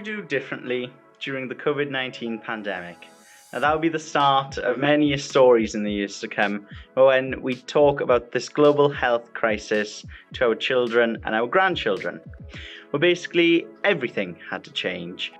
do differently during the COVID-19 pandemic? Now that will be the start of many stories in the years to come when we talk about this global health crisis to our children and our grandchildren. Well, basically everything had to change.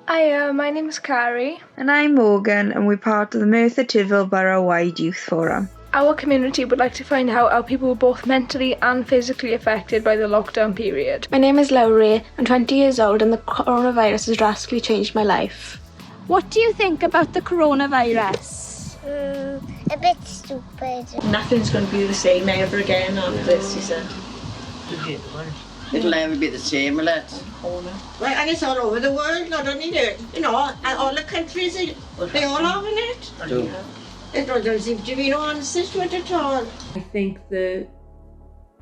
Hiya, my name is Carrie. And I'm Morgan, and we're part of the Merthyr Tydfil Borough-wide Youth Forum. Our community would like to find out how people were both mentally and physically affected by the lockdown period. My name is Lowry. I'm 20 years old and the coronavirus has drastically changed my life. What do you think about the coronavirus? A bit stupid. Nothing's going to be the same ever again after this, he said. It'll never be the same, will it? Right, and it's all over the world, not only there. You know, and all the countries, they all having it. There doesn't seem to be no answers to it at all. I think the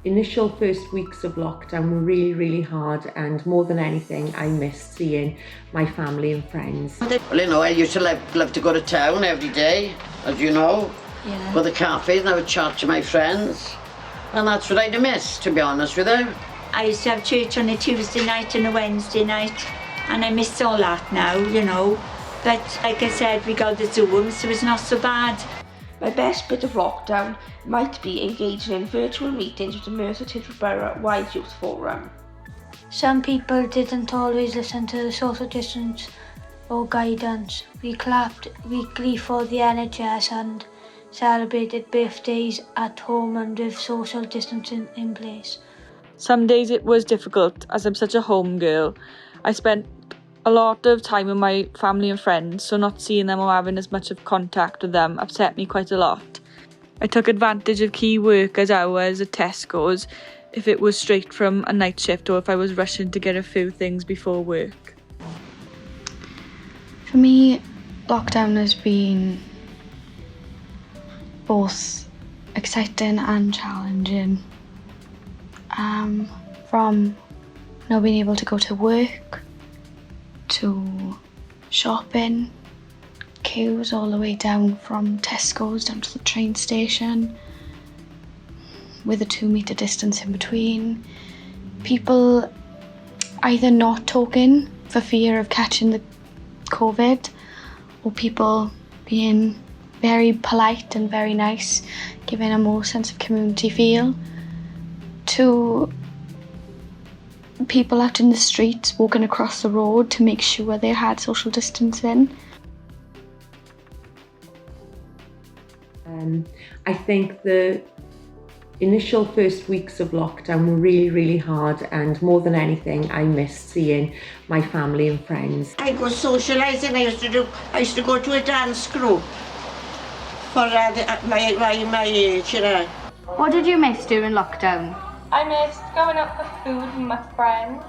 initial first weeks of lockdown were really, really hard, and more than anything, I missed seeing my family and friends. Well, you know, I used to love to go to town every day, as you know. Yeah. Go to the cafes and I would chat to my friends. And that's what I'd miss, to be honest with you. I used to have church on a Tuesday night and a Wednesday night, and I miss all that now, you know. But like I said, we got the Zoom, so it's not so bad. My best bit of lockdown might be engaging in virtual meetings with the Merthyr Tydfil Borough-wide Youth Forum. Some people didn't always listen to the social distance or guidance. We clapped weekly for the NHS and celebrated birthdays at home and with social distancing in place. Some days it was difficult, as I'm such a home girl. I spent a lot of time with my family and friends, so not seeing them or having as much of contact with them upset me quite a lot. I took advantage of key workers' hours at Tesco's if it was straight from a night shift or if I was rushing to get a few things before work. For me, lockdown has been both exciting and challenging. From not being able to go to work, to shopping, queues all the way down from Tesco's down to the train station, with a 2-metre distance in between. People either not talking for fear of catching the COVID, or people being very polite and very nice, giving a more sense of community feel, to people out in the streets walking across the road to make sure they had social distancing. I think the initial first weeks of lockdown were really, really hard, and more than anything, I missed seeing my family and friends. I go socialising. I used to go to a dance group for my age, you know. What did you miss during lockdown? I missed going out for food with my friends.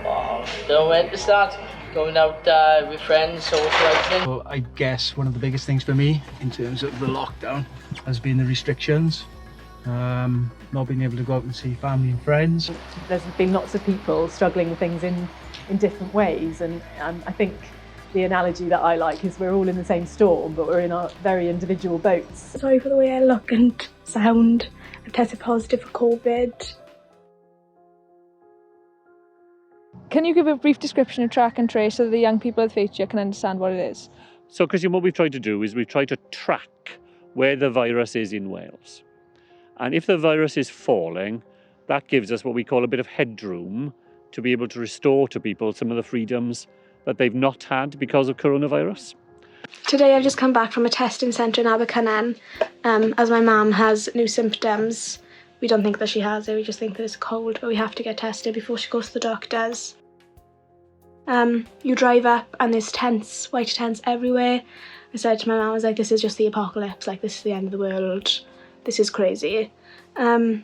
Don't know when to start. Going out with friends, socialising. So I guess one of the biggest things for me in terms of the lockdown has been the restrictions. Not being able to go out and see family and friends. There's been lots of people struggling with things in different ways, and I think the analogy that I like is we're all in the same storm, but we're in our very individual boats. Sorry for the way I look and sound. I've tested positive for COVID. Can you give a brief description of track and trace so that the young people of the future can understand what it is? So, Christian, what we've tried to do is we've tried to track where the virus is in Wales. And if the virus is falling, that gives us what we call a bit of headroom to be able to restore to people some of the freedoms that they've not had because of coronavirus. Today I've just come back from a testing centre in Abercynon, as my mum has new symptoms. We don't think that she has it, we just think that it's a cold, but we have to get tested before she goes to the doctors. You drive up and there's tents, white tents everywhere. I said to my mum, I was like, this is just the apocalypse, like this is the end of the world, this is crazy. You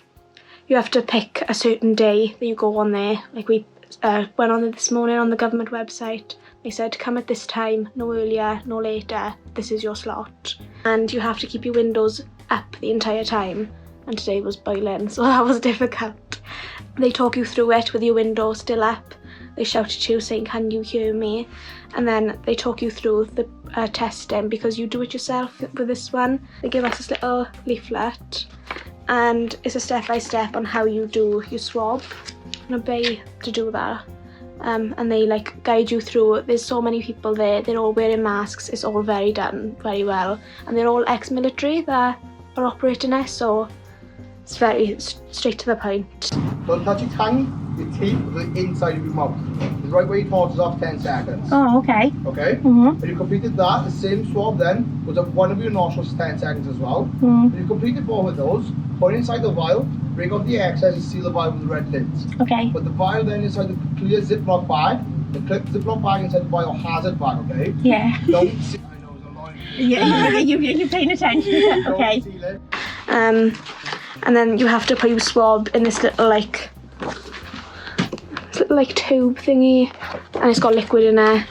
have to pick a certain day that you go on there, like we went on this morning on the government website. They said come at this time, no earlier, no later, this is your slot. And you have to keep your windows up the entire time. And today was boiling, so that was difficult. They talk you through it with your window still up. They shout at you saying, can you hear me? And then they talk you through the testing, because you do it yourself with this one. They give us this little leaflet and it's a step-by-step on how you do your swab. I'm gonna pay to do that. and they like guide you through. There's so many people there, they're all wearing masks, it's all done very well, and they're all ex-military that are operating it, so it's very straight to the point. Don't touch your tongue, your teeth, the inside of your mouth. The right way torches off 10 seconds. Oh, okay. Okay? Mm-hmm. When you completed that, the same swab then goes up one of your nostrils for 10 seconds as well. Mm-hmm. When you completed both of those, put it inside the vial, break out the excess and seal the vial with the red lids. Okay. Put the vial then inside the clear Ziploc bag, and clip the Ziploc bag inside the biohazard bag, okay? Yeah. Don't see, I know it's annoying. Yeah, you're paying attention. Okay. And then you have to put your swab in this little like tube thingy, and it's got liquid in there.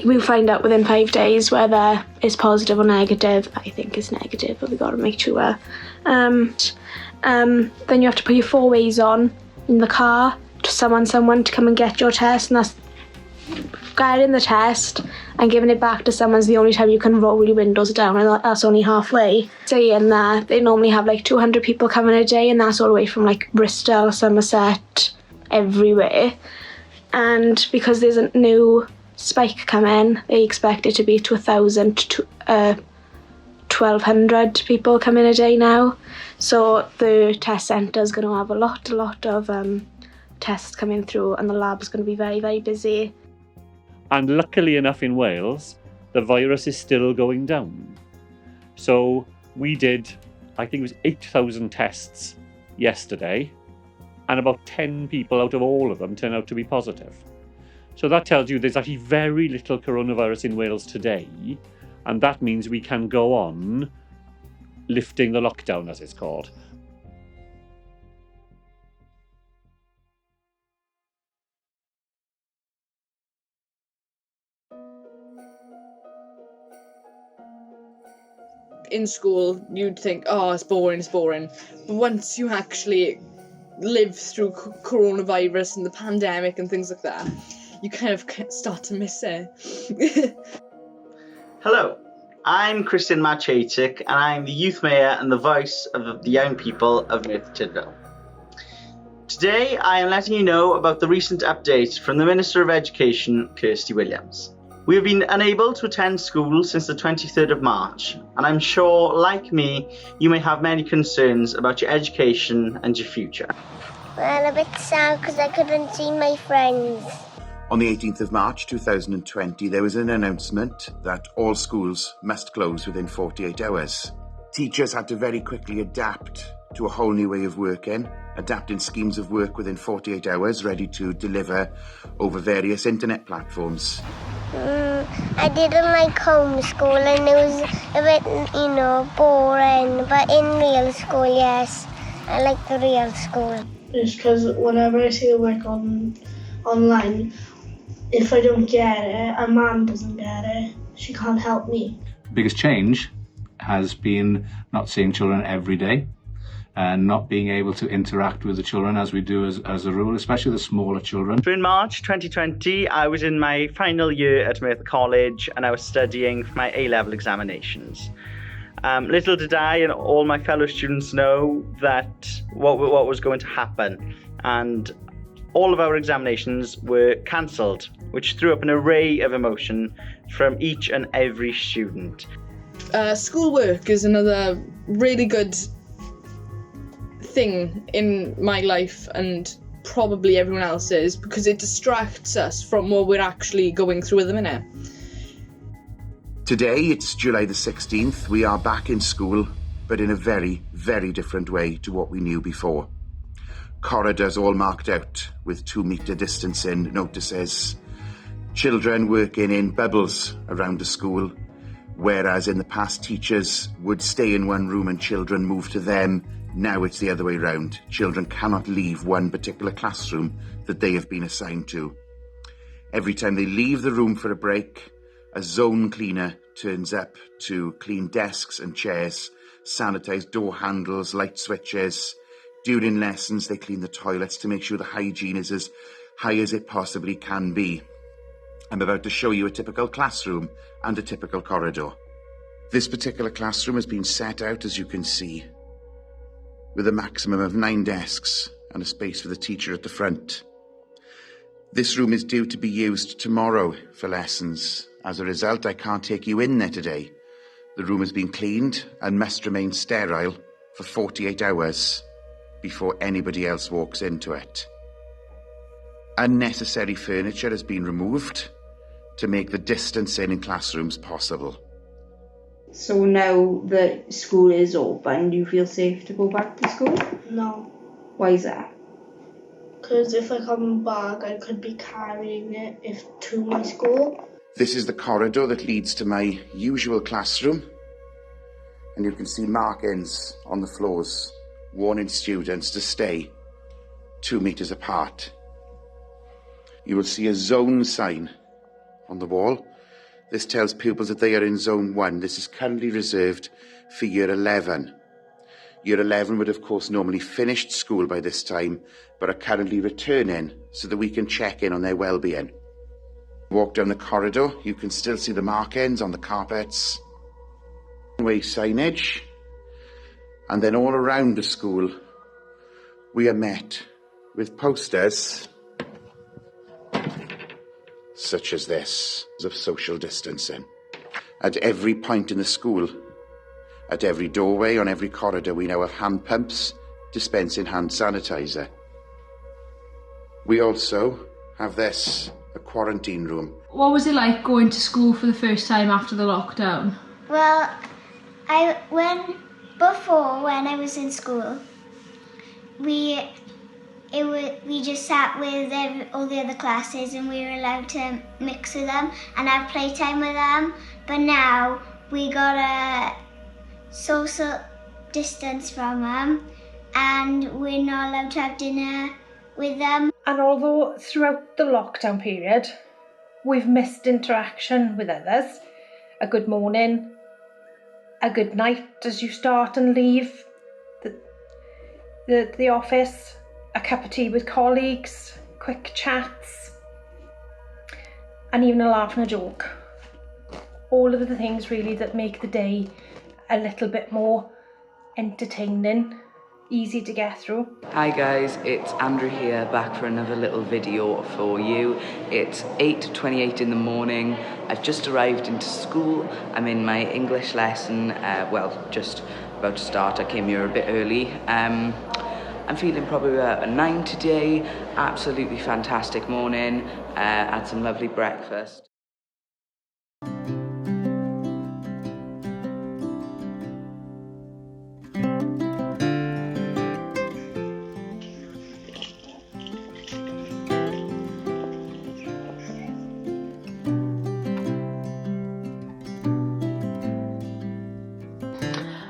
We'll find out within 5 days whether it's positive or negative. I think it's negative, but we got to make sure. Then you have to put your 4 ways on in the car to someone to come and get your test, and that's getting the test and giving it back to someone's the only time you can roll your windows down, and that's only halfway. Saying that they normally have like 200 people coming a day, and that's all the way from like Bristol, Somerset, everywhere. And because there's a new spike coming, they expect it to be to 1,000 to 1,200 people coming a day now. So the test centre is going to have a lot of tests coming through, and the lab is going to be very, very busy. And luckily enough in Wales, the virus is still going down. So we did, I think it was 8,000 tests yesterday, and about 10 people out of all of them turned out to be positive. So that tells you there's actually very little coronavirus in Wales today, and that means we can go on lifting the lockdown, as it's called. In school, you'd think, oh, it's boring. But once you actually live through coronavirus and the pandemic and things like that, you kind of start to miss it. Hello, I'm Christian Machatic, and I'm the youth mayor and the voice of the young people of Merthyr Tydfil. Today, I am letting you know about the recent update from the Minister of Education, Kirsty Williams. We have been unable to attend school since the 23rd of March, and I'm sure, like me, you may have many concerns about your education and your future. Well, a bit sad because I couldn't see my friends. On the 18th of March 2020, there was an announcement that all schools must close within 48 hours. Teachers had to very quickly adapt to a whole new way of working, adapting schemes of work within 48 hours, ready to deliver over various internet platforms. I didn't like homeschooling, it was a bit, boring, but in real school, yes, I like the real school. It's because whenever I see the work online, if I don't get it, and Mum doesn't get it, she can't help me. The biggest change has been not seeing children every day, and not being able to interact with the children as we do as a rule, especially the smaller children. So in March 2020, I was in my final year at Merthyr College, and I was studying for my A-level examinations. Little did I and all my fellow students know that what was going to happen, and all of our examinations were cancelled, which threw up an array of emotion from each and every student. Schoolwork is another really good thing in my life, and probably everyone else's, because it distracts us from what we're actually going through at the minute. Today, it's July the 16th. We are back in school, but in a very, very different way to what we knew before. Corridors all marked out with 2-metre distancing notices. Children working in bubbles around the school, whereas in the past teachers would stay in one room and children move to them. Now it's the other way round. Children cannot leave one particular classroom that they have been assigned to. Every time they leave the room for a break, a zone cleaner turns up to clean desks and chairs, sanitise door handles, light switches. During lessons, they clean the toilets to make sure the hygiene is as high as it possibly can be. I'm about to show you a typical classroom and a typical corridor. This particular classroom has been set out, as you can see, with a maximum of 9 desks and a space for the teacher at the front. This room is due to be used tomorrow for lessons. As a result, I can't take you in there today. The room has been cleaned and must remain sterile for 48 hours before anybody else walks into it. Unnecessary furniture has been removed to make the distancing in classrooms possible. So now that school is open, do you feel safe to go back to school? No. Why is that? Because if I come back, I could be carrying it to my school. This is the corridor that leads to my usual classroom. And you can see markings on the floors warning students to stay 2 meters apart. You will see a zone sign on the wall. This tells pupils that they are in zone 1. This is currently reserved for year 11. Year 11 would of course normally finished school by this time, but are currently returning so that we can check in on their well-being. Walk down the corridor, you can still see the markings on the carpets, way signage, and then all around the school we are met with posters such as this of social distancing. At every point in the school, at every doorway, on every corridor, we now have hand pumps dispensing hand sanitizer. We also have this, a quarantine room. What was it like going to school for the first time after the lockdown? Well, when I was in school, we just sat with all the other classes and we were allowed to mix with them and have playtime with them. But now we gotta social distance from them and we're not allowed to have dinner with them. And although throughout the lockdown period, we've missed interaction with others, a good morning, a good night as you start and leave the office, a cup of tea with colleagues, quick chats, and even a laugh and a joke. All of the things really that make the day a little bit more entertaining, easy to get through. Hi guys, it's Andrew here, back for another little video for you. It's 8:28 in the morning. I've just arrived into school. I'm in my English lesson, just about to start. I came here a bit early. I'm feeling probably about a 9 today. Absolutely fantastic morning. Had some lovely breakfast.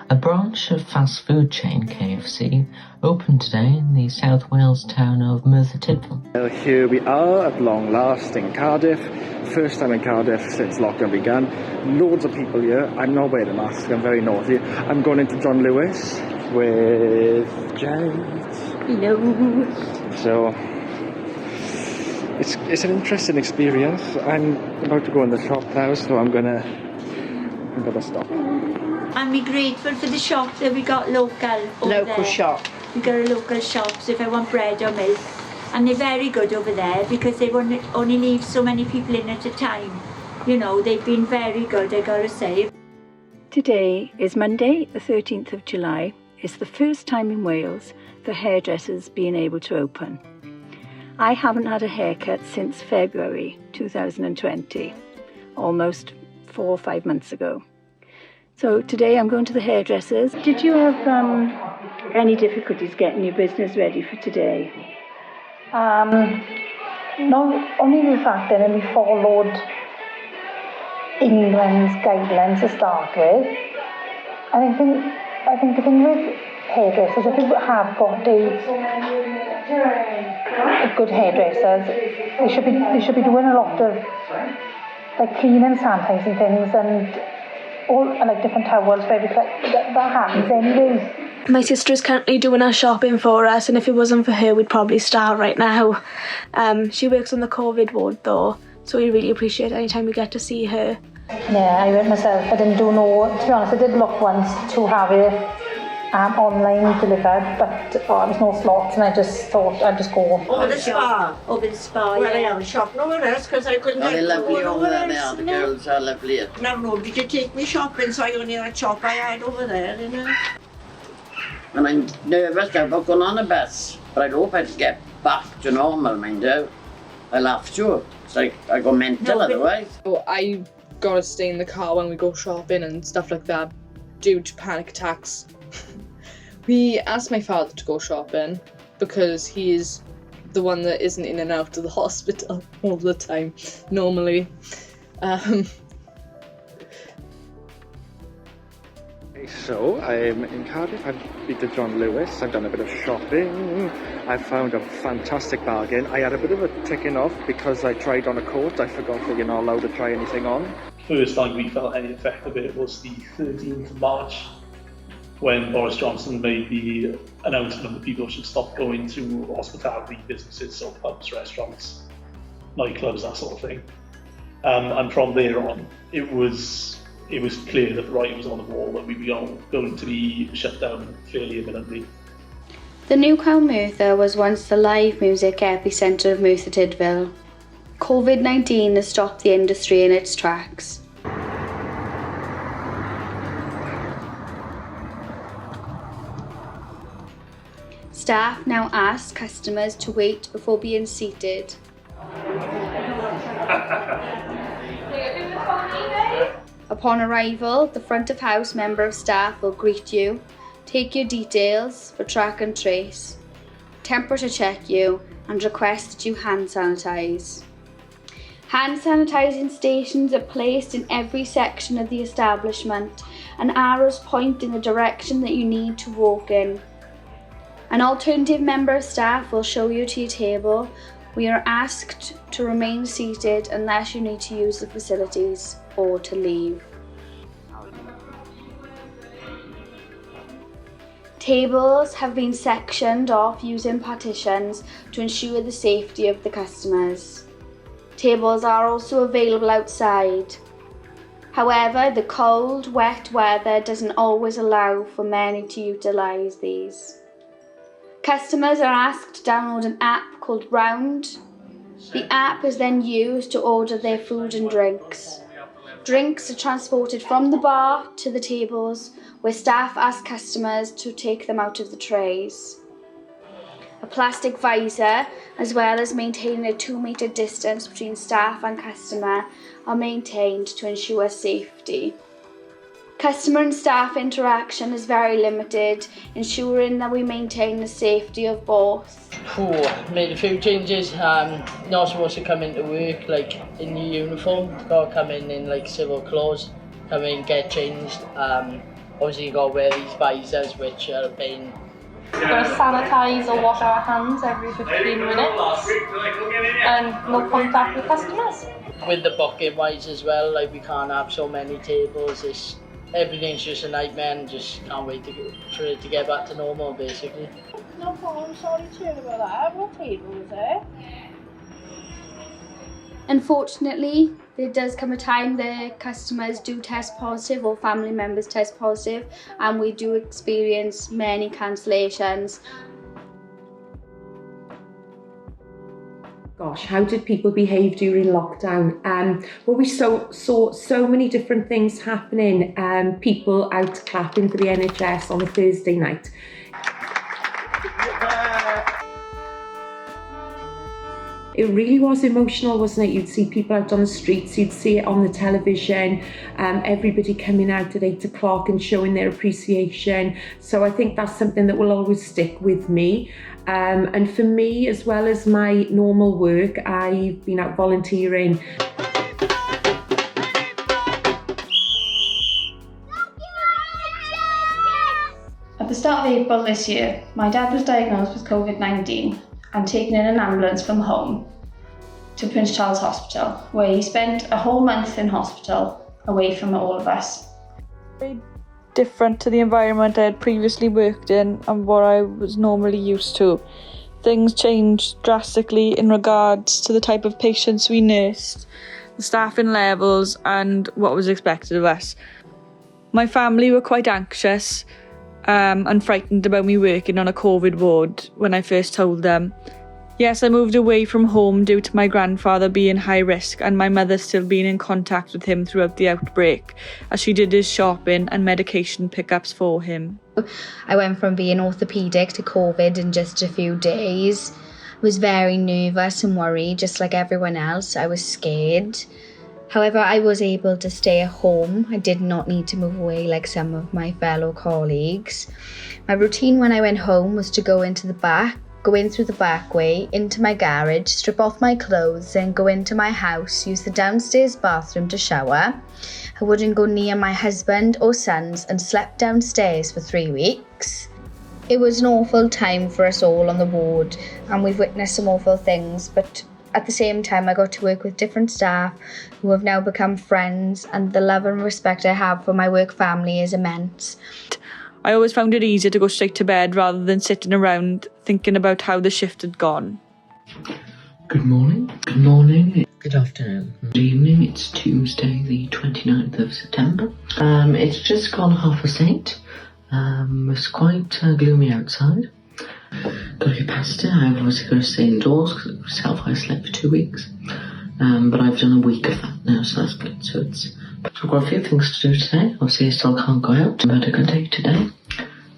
A branch of fast food chain KFC opened today in the South Wales town of Merthyr Tydfil. Well, here we are at long last in Cardiff. First time in Cardiff since lockdown began. Loads of people here. I'm not wearing a mask, I'm very naughty. I'm going into John Lewis with Jade. Hello. So it's an interesting experience. I'm about to go in the shop now, so I'm gonna stop. And we're grateful for the shop that we got local shop. We got a local shop, so if I want bread or milk. And they're very good over there because they only leave so many people in at a time. You know, they've been very good, I gotta say. Today is Monday, the 13th of July. It's the first time in Wales for hairdressers being able to open. I haven't had a haircut since February 2020, almost 4 or 5 months ago. So today I'm going to the hairdressers. Did you have any difficulties getting your business ready for today? No, only the fact that we followed England's guidelines to start with. I think the thing with hairdressers, if you have got good hairdressers, they should be doing a lot of like cleaning and sanitising things and like different towels for every that happens anyway. My sister is currently doing our shopping for us, and if it wasn't for her we'd probably start right now. She works on the COVID ward though, so we really appreciate any time we get to see her. Yeah, I went myself. I didn't do no, to be honest, I did look once to have it online delivered, but there was no slots, and I just thought I'd just go. Over the spa. Over the spa, Well, yeah. I am shopping over there because I couldn't Oh, get they're lovely to over there, they are. The girls are lovely. Now, nobody could take me shopping, so I only had a shop I had over there, you know. And I'm nervous about going on a bus, but I hope I get back to normal, mind you. I'll have to. It's like I go mental otherwise. So I gotta stay in the car when we go shopping and stuff like that due to panic attacks. We asked my father to go shopping because he's the one that isn't in and out of the hospital all the time, normally. So I'm in Cardiff, I've been to John Lewis, I've done a bit of shopping, I found a fantastic bargain. I had a bit of a ticking off because I tried on a coat, I forgot that you're not allowed to try anything on. First time we felt any effect of it was the 13th of March when Boris Johnson made the announcement that people should stop going to hospitality businesses, so pubs, restaurants, nightclubs, that sort of thing. And from there on, it was clear that the writing was on the wall, that we were going to be shut down fairly imminently. The New Crown Merthyr was once the live music epicentre of Merthyr Tydfil. COVID-19 has stopped the industry in its tracks. Staff now ask customers to wait before being seated. Upon arrival, the front of house member of staff will greet you, take your details for track and trace, temperature check you, and request that you hand sanitize. Hand sanitising stations are placed in every section of the establishment, and arrows point in the direction that you need to walk in. An alternative member of staff will show you to your table. We are asked to remain seated unless you need to use the facilities or to leave. Tables have been sectioned off using partitions to ensure the safety of the customers. Tables are also available outside. However, the cold, wet weather doesn't always allow for many to utilise these. Customers are asked to download an app called Round. The app is then used to order their food and drinks. Drinks are transported from the bar to the tables, where staff ask customers to take them out of the trays. A plastic visor, as well as maintaining a 2-metre distance between staff and customer, are maintained to ensure safety. Customer and staff interaction is very limited, ensuring that we maintain the safety of both. Made a few changes. Not supposed to come into work like in your uniform. Got to come in like civil clothes. Come in, get changed. Obviously you got to wear these visors, which are a pain. We've got to sanitise or wash our hands every 15 minutes and no contact with customers. With the booking wise as well, like we can't have so many tables. Everything's just a nightmare and just can't wait for it to get back to normal basically. No problem, sorry to hear about that. What table was there? Unfortunately, there does come a time that customers do test positive or family members test positive, and we do experience many cancellations. Gosh, how did people behave during lockdown? Well, we saw so many different things happening. People out clapping for the NHS on a Thursday night. It really was emotional, wasn't it? You'd see people out on the streets, you'd see it on the television, everybody coming out at 8 o'clock and showing their appreciation. So I think that's something that will always stick with me. And for me, as well as my normal work, I've been out volunteering. At the start of April this year, my dad was diagnosed with COVID-19 and taken in an ambulance from home to Prince Charles Hospital, where he spent a whole month in hospital away from all of us. Very different to the environment I had previously worked in and what I was normally used to. Things changed drastically in regards to the type of patients we nursed, the staffing levels and what was expected of us. My family were quite anxious and frightened about me working on a COVID ward when I first told them. Yes, I moved away from home due to my grandfather being high risk and my mother still being in contact with him throughout the outbreak, as she did his shopping and medication pickups for him. I went from being orthopaedic to COVID in just a few days. I was very nervous and worried, just like everyone else. I was scared. However, I was able to stay at home. I did not need to move away like some of my fellow colleagues. My routine when I went home was to go in through the back way, into my garage, strip off my clothes, then go into my house, use the downstairs bathroom to shower. I wouldn't go near my husband or sons and slept downstairs for 3 weeks. It was an awful time for us all on the ward, and we've witnessed some awful things, but at the same time I got to work with different staff who have now become friends, and the love and respect I have for my work family is immense. I always found it easier to go straight to bed rather than sitting around thinking about how the shift had gone. Good morning. Good morning. Good afternoon. Good evening. It's Tuesday, the 29th of September. It's just gone 8:30. It's quite gloomy outside. Got to get past it. I've obviously got to stay indoors because it was self-isolate for 2 weeks. But I've done a week of that now, so that's good. So I've got a few things to do today. Obviously I still can't go out. I've had a good day today.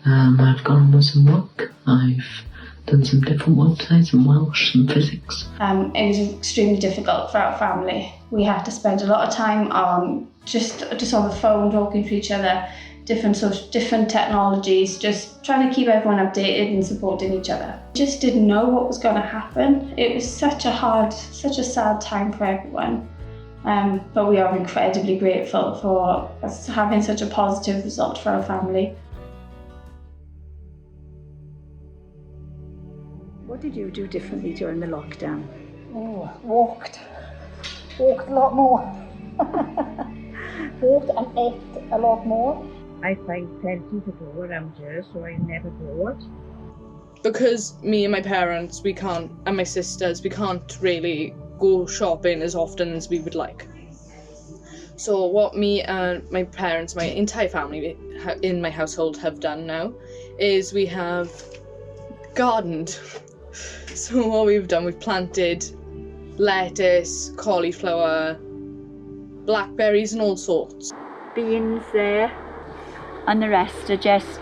I've gone on with some work. I've done some different work today, some Welsh, some physics. It was extremely difficult for our family. We had to spend a lot of time on just on the phone talking to each other, different technologies, just trying to keep everyone updated and supporting each other. Just didn't know what was going to happen. It was such a sad time for everyone. But we are incredibly grateful for us having such a positive result for our family. What did you do differently during the lockdown? Oh, walked a lot more. Walked and ate a lot more. I find plenty to do around here, so I never bored. Because me and my parents, and my sisters, we can't really go shopping as often as we would like. So what me and my parents, my entire family in my household have done now is we have gardened. So what we've done, we've planted lettuce, cauliflower, blackberries and all sorts. Beans there, and the rest are just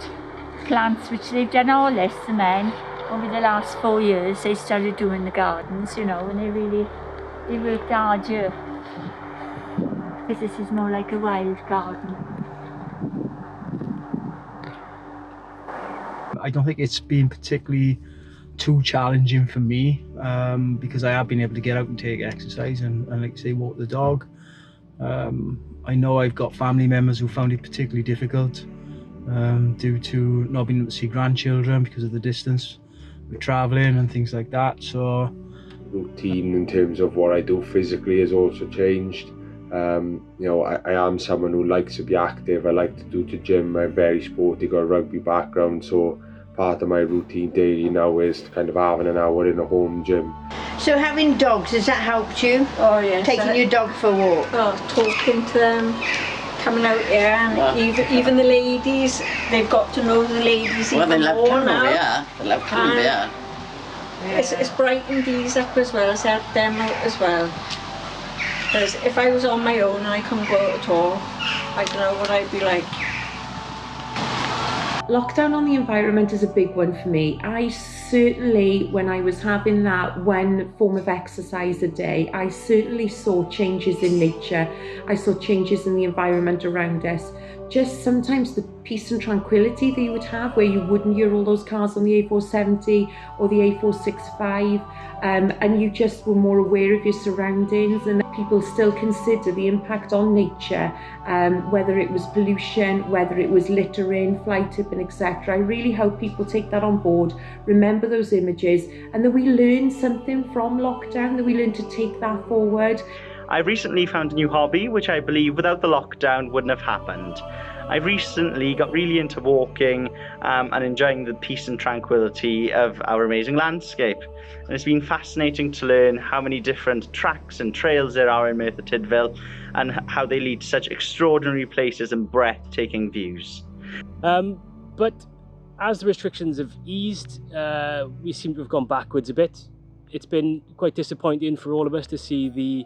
plants which they've done all this, the men. Over the last 4 years they started doing the gardens, and they worked hard here. Because this is more like a wild garden. I don't think it's been particularly too challenging for me because I have been able to get out and take exercise and like say walk the dog. I know I've got family members who found it particularly difficult due to not being able to see grandchildren because of the distance with travelling and things like that. So routine in terms of what I do physically has also changed. I am someone who likes to be active. I like to do the gym. I'm very sporty, got a rugby background, so part of my routine daily now is kind of having an hour in a home gym. So having dogs, has that helped you? Oh yes. Taking your dog for a walk? Oh, talking to them, coming out here, and even the ladies, they've got to know the ladies well, even they love more coming now. over here. They love coming over here. It's brightened these up as well, it's helped them out as well. Because if I was on my own and I couldn't go out at all, I don't know what I'd be like. Lockdown on the environment is a big one for me. I certainly, when I was having that one form of exercise a day, I certainly saw changes in nature. I saw changes in the environment around us. Just sometimes the peace and tranquility that you would have, where you wouldn't hear all those cars on the A470 or the A465, and you just were more aware of your surroundings. And people still consider the impact on nature, whether it was pollution, whether it was littering, fly tipping, etc. I really hope people take that on board, remember those images, and that we learn something from lockdown, that we learn to take that forward. I recently found a new hobby, which I believe without the lockdown wouldn't have happened. I recently got really into walking and enjoying the peace and tranquility of our amazing landscape. And it's been fascinating to learn how many different tracks and trails there are in Merthyr Tydfil and how they lead to such extraordinary places and breathtaking views. But As the restrictions have eased, we seem to have gone backwards a bit. It's been quite disappointing for all of us to see the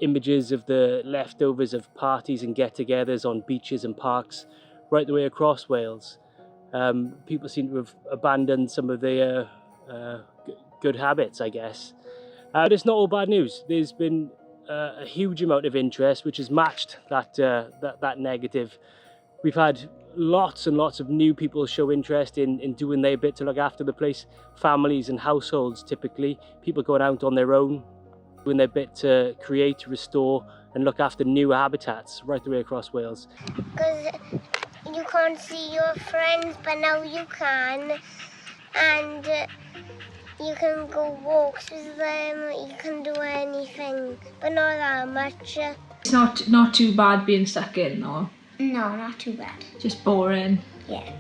images of the leftovers of parties and get-togethers on beaches and parks right the way across Wales. People seem to have abandoned some of their good habits, I guess. But it's not all bad news. There's been a huge amount of interest, which has matched that negative. We've had lots and lots of new people show interest in doing their bit to look after the place. Families and households, typically. People going out on their own, doing their bit to create, restore and look after new habitats right the way across Wales. Because you can't see your friends, but now you can. And you can go walks with them, you can do anything, but not that much. It's not too bad being stuck in, or? No, not too bad. Just boring. Yeah.